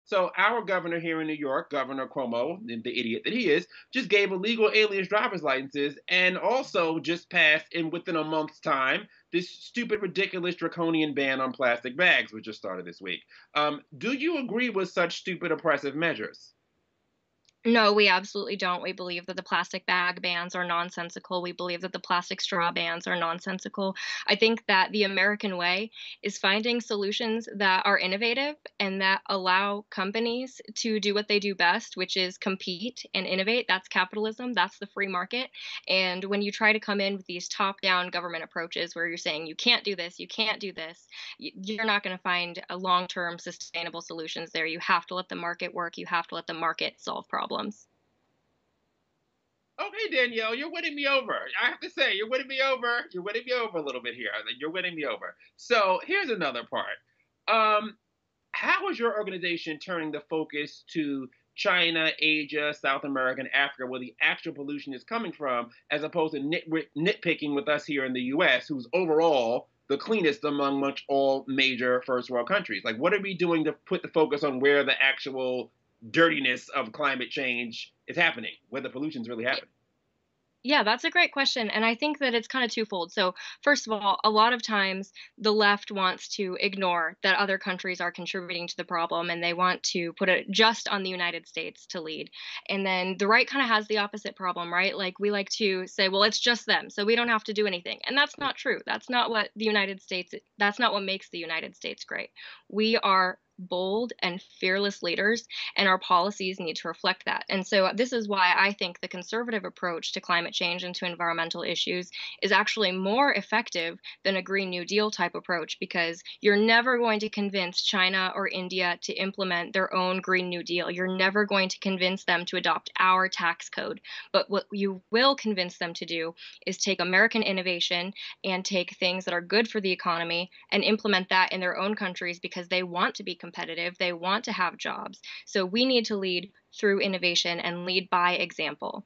So our governor here in New York, Governor Cuomo, the idiot that he is, just gave illegal aliens driver's licenses and also just passed in within a month's time this stupid, ridiculous, draconian ban on plastic bags, which just started this week. Do you agree with such stupid, oppressive measures? No, we absolutely don't. We believe that the plastic bag bans are nonsensical. We believe that the plastic straw bans are nonsensical. I think that the American way is finding solutions that are innovative and that allow companies to do what they do best, which is compete and innovate. That's capitalism, that's the free market. And when you try to come in with these top down government approaches where you're saying, you can't do this, you can't do this, you're not going to find a long term sustainable solutions there. You have to let the market work, you have to let the market solve problems. Okay, Danielle, you're winning me over. I have to say, you're winning me over. You're winning me over a little bit here. You're winning me over. So here's another part. Um, how is your organization turning the focus to China, Asia, South America, and Africa, where the actual pollution is coming from, as opposed to nitpicking with us here in the U.S., who's overall the cleanest among much all major first world countries? Like, what are we doing to put the focus on where the actual dirtiness of climate change is happening, where the pollution is really happening? Yeah, that's a great question. And I think that it's kind of twofold. So, first of all, a lot of times the left wants to ignore that other countries are contributing to the problem and they want to put it just on the United States to lead. And then the right kind of has the opposite problem, right? Like we like to say, well, it's just them, so we don't have to do anything. And that's not true. That's not what makes the United States great. We are bold and fearless leaders and our policies need to reflect that. And so this is why I think the conservative approach to climate change and to environmental issues is actually more effective than a Green New Deal type approach because you're never going to convince China or India to implement their own Green New Deal. You're never going to convince them to adopt our tax code. But what you will convince them to do is take American innovation and take things that are good for the economy and implement that in their own countries because they want to be competitive, they want to have jobs. So we need to lead through innovation and lead by example.